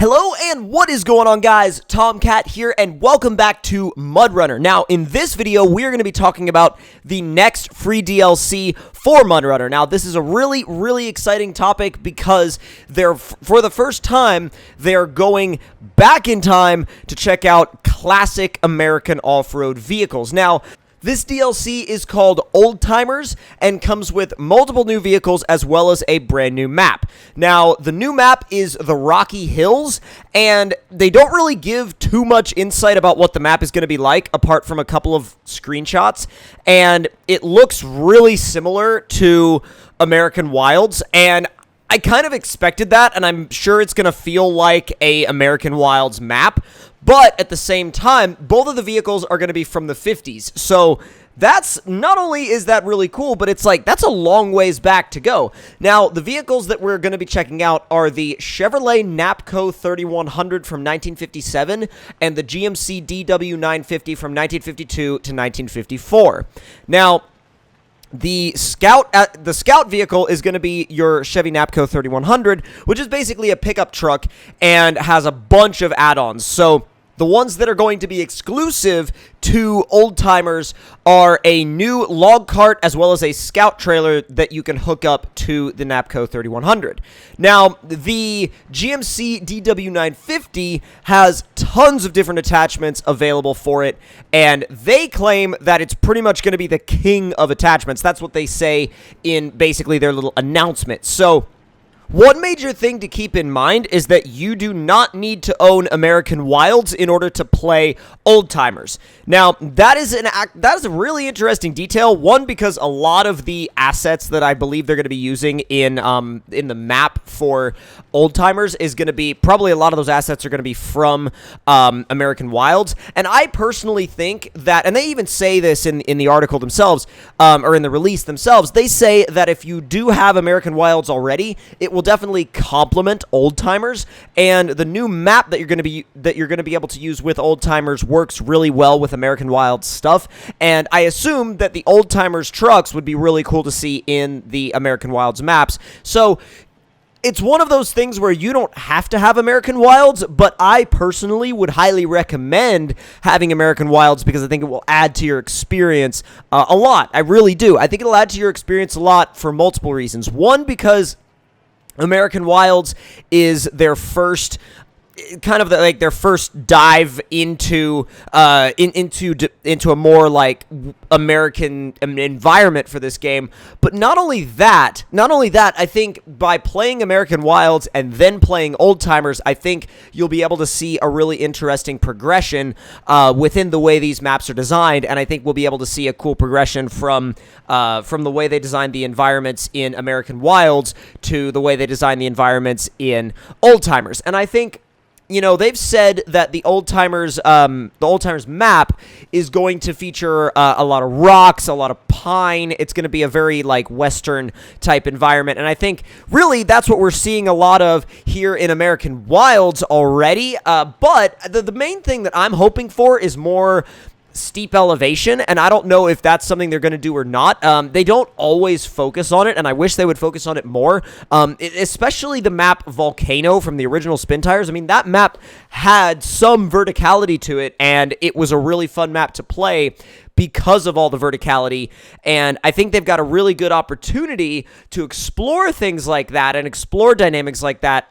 Hello and what is going on, guys? Tomcat here and welcome back to MudRunner. Now in this video we are going to be talking about the next free DLC for MudRunner. Now this is a really exciting topic because for the first time they're going back in time to check out classic American off-road vehicles. Now this DLC is called Old Timers and comes with multiple new vehicles as well as a brand new map. Now, the new map is the Rocky Hills, and they don't really give too much insight about what the map is going to be like, apart from a couple of screenshots, and it looks really similar to American Wilds, and I kind of expected that, and I'm sure it's going to feel like a American Wilds map. But at the same time, both of the vehicles are going to be from the 50s. So that's not only is that really cool, but it's like that's a long ways back to go. Now, the vehicles that we're going to be checking out are the Chevrolet Napco 3100 from 1957 and the GMC DW950 from 1952 to 1954. Now, the Scout vehicle is going to be your Chevy Napco 3100, which is basically a pickup truck and has a bunch of add-ons. So the ones that are going to be exclusive to Old Timers are a new log cart as well as a Scout trailer that you can hook up to the Napco 3100. Now, the GMC DW950 has tons of different attachments available for it, and they claim that it's pretty much going to be the king of attachments. That's what they say in basically their little announcement. So one major thing to keep in mind is that you do not need to own American Wilds in order to play Old Timers. Now, that is a really interesting detail. One, because a lot of the assets that I believe they're going to be using in the map for Old Timers is going to be probably a lot of those assets are going to be from American Wilds. And I personally think that, and they even say this in the article themselves, or in the release themselves, they say that if you do have American Wilds already, it will definitely complement Old Timers, and the new map that you're going to be able to use with Old Timers works really well with American Wilds stuff, and I assume that the Old Timers trucks would be really cool to see in the American Wilds maps. So it's one of those things where you don't have to have American Wilds, but I personally would highly recommend having American Wilds because I think it will add to your experience a lot. I really do. I think it'll add to your experience a lot for multiple reasons. One, because American Wilds is their first kind of their first dive into into a more like American environment for this game. But not only that, I think by playing American Wilds and then playing Old Timers, I think you'll be able to see a really interesting progression within the way these maps are designed, and I think we'll be able to see a cool progression from the way they designed the environments in American Wilds to the way they designed the environments in Old Timers. And I think, you know, they've said that the Old Timers map is going to feature a lot of rocks, a lot of pine. It's going to be a very like Western type environment, and I think really that's what we're seeing a lot of here in American Wilds already. But the main thing that I'm hoping for is more steep elevation, and I don't know if that's something they're going to do or not. They don't always focus on it, and I wish they would focus on it more, especially the map Volcano from the original SpinTires. I mean, that map had some verticality to it, and it was a really fun map to play because of all the verticality, and I think they've got a really good opportunity to explore things like that and explore dynamics like that.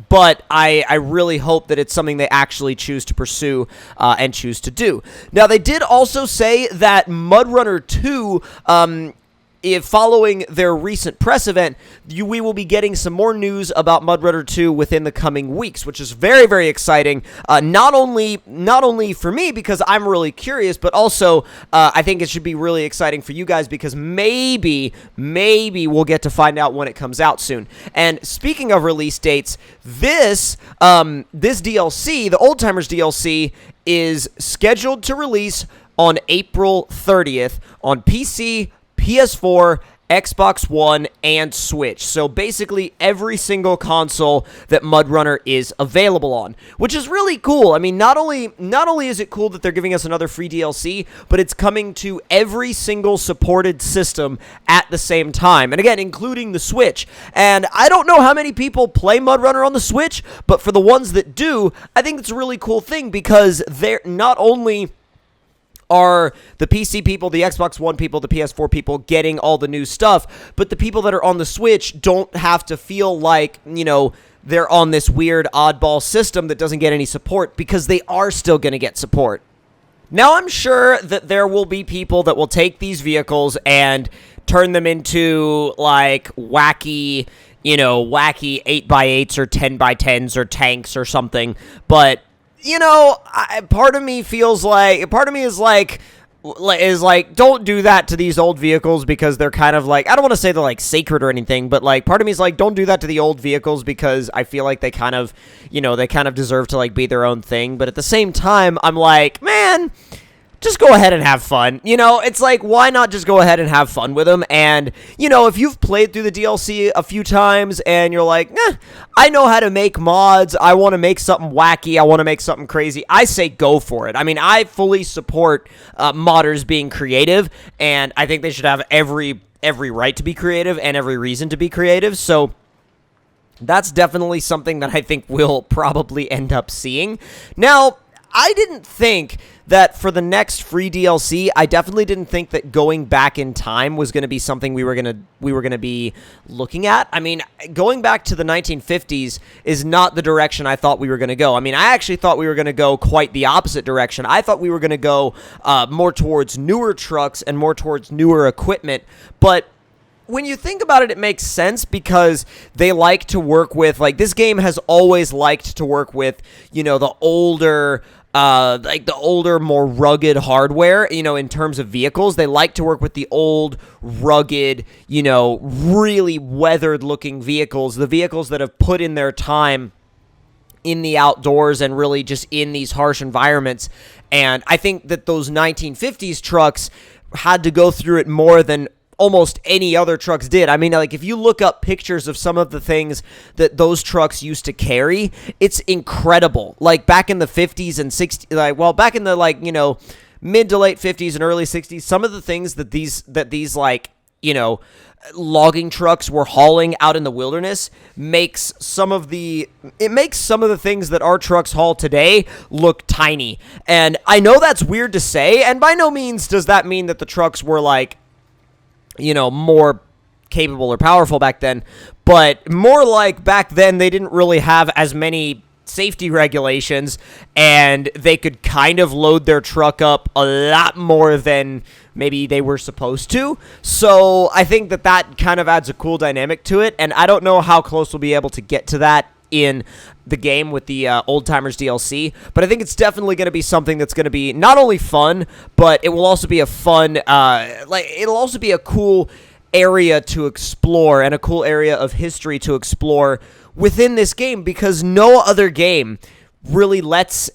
But I really hope that it's something they actually choose to pursue and choose to do. Now, they did also say that MudRunner 2, if following their recent press event, we will be getting some more news about MudRunner 2 within the coming weeks, which is very exciting. Not only for me because I'm really curious, but also I think it should be really exciting for you guys because maybe we'll get to find out when it comes out soon. And speaking of release dates, this DLC, the Old Timers DLC, is scheduled to release on April 30th on PC, PS4, Xbox One, and Switch. So basically every single console that MudRunner is available on, which is really cool. I mean, not only is it cool that they're giving us another free DLC, but it's coming to every single supported system at the same time. And again, including the Switch. And I don't know how many people play MudRunner on the Switch, but for the ones that do, I think it's a really cool thing because they're not only are the PC people, the Xbox One people, the PS4 people getting all the new stuff, but the people that are on the Switch don't have to feel like, you know, they're on this weird oddball system that doesn't get any support, because they are still going to get support. Now, I'm sure that there will be people that will take these vehicles and turn them into, like, wacky 8x8s or 10x10s or tanks or something, but you know, part of me is like, don't do that to these old vehicles, because they're kind of like, I don't want to say they're like sacred or anything, but like part of me is like, don't do that to the old vehicles, because I feel like they kind of deserve to like be their own thing. But at the same time, I'm like, man, just go ahead and have fun. You know, it's like, why not just go ahead and have fun with them? And, you know, if you've played through the DLC a few times and you're like, I know how to make mods, I want to make something wacky, I want to make something crazy, I say go for it. I mean, I fully support modders being creative, and I think they should have every right to be creative and every reason to be creative. So that's definitely something that I think we'll probably end up seeing. Now, I didn't think that for the next free DLC, I definitely didn't think that going back in time was going to be something we were going to be looking at. I mean, going back to the 1950s is not the direction I thought we were going to go. I mean, I actually thought we were going to go quite the opposite direction. I thought we were going to go more towards newer trucks and more towards newer equipment, but when you think about it, it makes sense, because they like to work with, like, this game has always liked to work with, you know, the older, more rugged hardware, you know, in terms of vehicles. They like to work with the old, rugged, you know, really weathered-looking vehicles, the vehicles that have put in their time in the outdoors and really just in these harsh environments. And I think that those 1950s trucks had to go through it more than almost any other trucks did. I mean, like, if you look up pictures of some of the things that those trucks used to carry, it's incredible. Like, back in the 50s and 60s, back in the, like, you know, mid to late 50s and early 60s, some of the things that these like, you know, logging trucks were hauling out in the wilderness makes some of the things that our trucks haul today look tiny. And I know that's weird to say, and by no means does that mean that the trucks were, like, you know, more capable or powerful back then, but more like back then they didn't really have as many safety regulations, and they could kind of load their truck up a lot more than maybe they were supposed to. So I think that kind of adds a cool dynamic to it, and I don't know how close we'll be able to get to that in the game with the Old Timers DLC, but I think it's definitely going to be something that's going to be not only fun, but it will also be a fun, it'll also be a cool area to explore and a cool area of history to explore within this game, because no other game really lets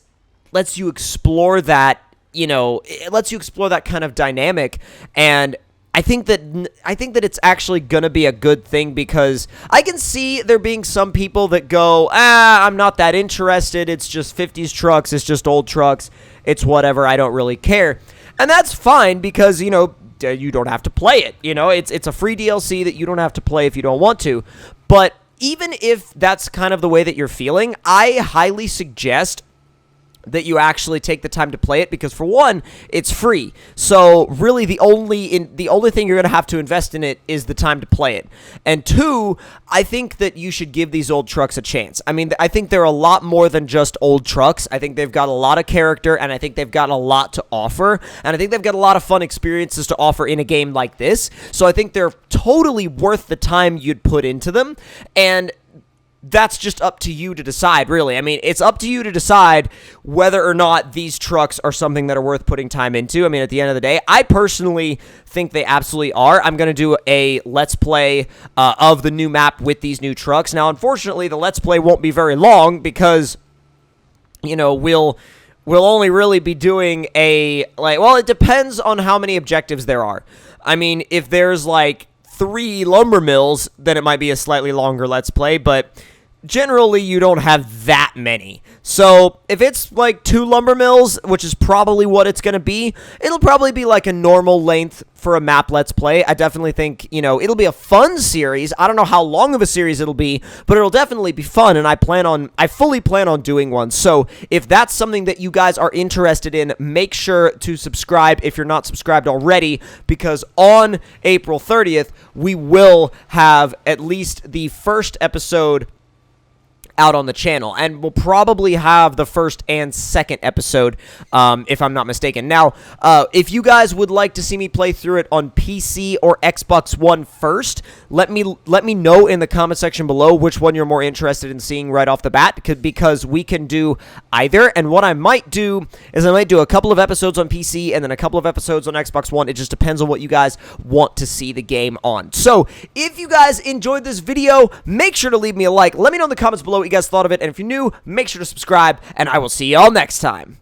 you explore that, you know, it lets you explore that kind of dynamic. And I think that it's actually going to be a good thing, because I can see there being some people that go, I'm not that interested. It's just 50s trucks. It's just old trucks. It's whatever. I don't really care. And that's fine, because, you know, you don't have to play it. You know, it's a free DLC that you don't have to play if you don't want to. But even if that's kind of the way that you're feeling, I highly suggest that you actually take the time to play it, because for one, it's free. So really the only thing you're going to have to invest in it is the time to play it. And two, I think that you should give these old trucks a chance. I mean, I think they're a lot more than just old trucks. I think they've got a lot of character, and I think they've got a lot to offer, and I think they've got a lot of fun experiences to offer in a game like this. So I think they're totally worth the time you'd put into them, and that's just up to you to decide, really. I mean, it's up to you to decide whether or not these trucks are something that are worth putting time into. I mean, at the end of the day, I personally think they absolutely are. I'm going to do a Let's Play of the new map with these new trucks. Now, unfortunately, the Let's Play won't be very long, because, you know, we'll only really be doing it depends on how many objectives there are. I mean, if there's, like, 3 lumber mills, then it might be a slightly longer Let's Play, but generally you don't have that many. So if it's like 2 lumber mills, which is probably what it's going to be, it'll probably be like a normal length for a map Let's Play. I definitely think, you know, it'll be a fun series. I don't know how long of a series it'll be, but it'll definitely be fun, and I fully plan on doing one. So if that's something that you guys are interested in, make sure to subscribe if you're not subscribed already, because on April 30th, we will have at least the first episode out on the channel, and we'll probably have the first and second episode, if I'm not mistaken. Now, if you guys would like to see me play through it on PC or Xbox One first, let me know in the comment section below which one you're more interested in seeing right off the bat, because we can do either. And what I might do is I might do a couple of episodes on PC and then a couple of episodes on Xbox One. It just depends on what you guys want to see the game on. So if you guys enjoyed this video, make sure to leave me a like. Let me know in the comments below what you guys thought of it, and if you're new, make sure to subscribe, and I will see y'all next time.